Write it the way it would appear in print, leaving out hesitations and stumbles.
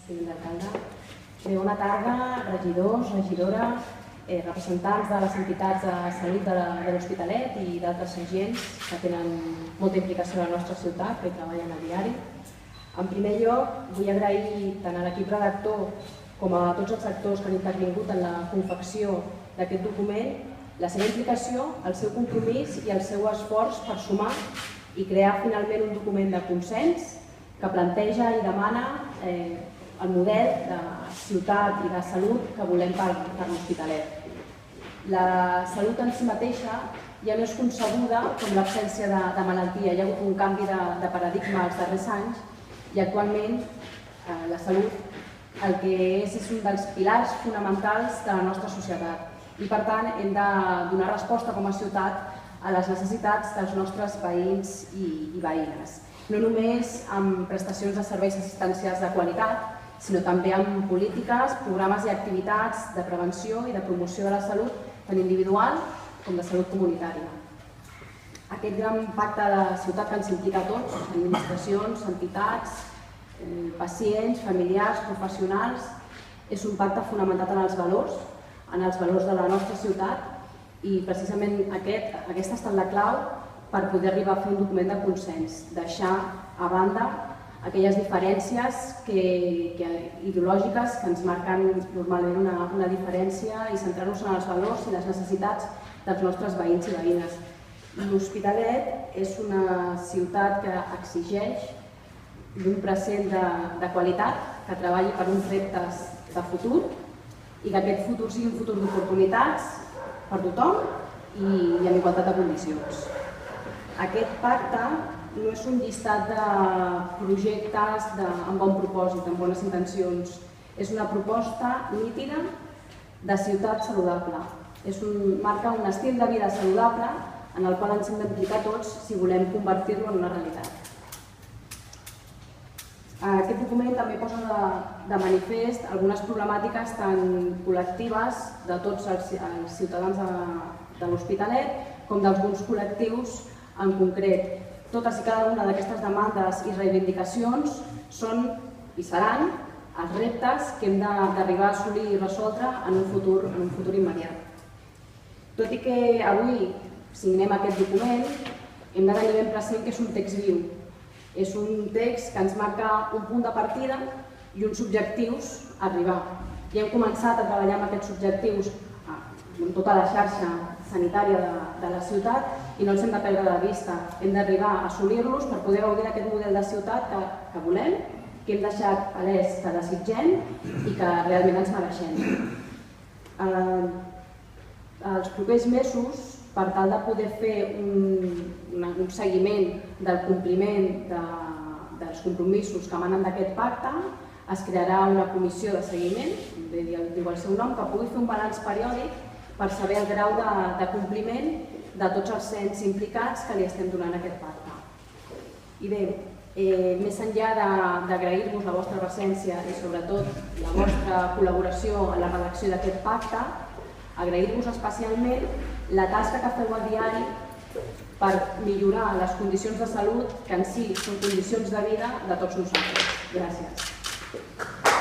senyor alcalde. Bona tarda, regidors, regidora, representants de les entitats de salut de l'Hospitalet i d'altres agents que tenen molta implicació a la nostra ciutat, que hi treballen a diari. En primer lloc, vull agrair tant a l'equip redactor com a tots els actors que han intervingut en la confecció d'aquest document la seva implicació, el seu compromís i el seu esforç per sumar i crear finalment un document de consens que planteja i demana el model de ciutat i de salut que volem per l'Hospitalet. La salut en si mateixa ja no és concebuda com l'absència de malaltia. Hi ha hagut un canvi de paradigma els darrers anys i actualment la salut el que és un dels pilars fonamentals de la nostra societat i per tant hem de donar resposta com a ciutat a les necessitats dels nostres veïns i veïnes. No només amb prestacions de serveis assistencials de qualitat, sinó també amb polítiques, programes i activitats de prevenció i de promoció de la salut tant individual com de salut comunitària. Aquest gran pacte de ciutat que ens implica a tots, administracions, entitats, pacients, familiars, professionals, és un pacte fonamentat en els valors de la nostra ciutat i precisament aquesta ha estat la clau per poder arribar a fer un document de consens, deixar a banda aquelles diferències ideològiques que ens marquen normalment una diferència i centrar-nos en els valors i les necessitats dels nostres veïns i veïnes. L'Hospitalet és una ciutat que exigeix un present de qualitat, que treballi per uns reptes de futur i que aquest futur sigui un futur d'oportunitats per tothom i amb igualtat de condicions. Aquest pacte no és un llistat de projectes amb bon propòsit, amb bones intencions. És una proposta nítida de ciutat saludable. Marca un estil de vida saludable en el qual ens hem d'implicar tots si volem convertir-lo en una realitat. Aquest document també posa de manifest algunes problemàtiques tan col·lectives de tots els ciutadans de l'Hospitalet com d'alguns col·lectius en concret. Totes i cada una d'aquestes demandes i reivindicacions són i seran els reptes que hem d'arribar a assolir i resoldre en un futur immediat. Tot i que avui signem aquest document, hem de tenir ben present que és un text viu. És un text que ens marca un punt de partida i uns objectius a arribar. Ja hem començat a treballar amb aquests objectius en tota la xarxa sanitària de la ciutat i no els hem de perdre de vista. Hem d'arribar a assolir-los per poder gaudir d'aquest model de ciutat que volem, que hem deixat palès que desitgem i que realment ens mereixem. Els propers mesos, per tal de poder fer un seguiment del compliment dels compromisos que emanen d'aquest pacte, es crearà una comissió de seguiment, diu el seu nom, que pugui fer un balanç periòdic per saber el grau de compliment de tots els ens implicats que li estem donant a aquest pacte. I bé, més enllà d'agrair-vos la vostra presència i sobretot la vostra col·laboració en la redacció d'aquest pacte, agrair-vos especialment la tasca que feu a diari per millorar les condicions de salut que en si són condicions de vida de tots nosaltres. Gràcies.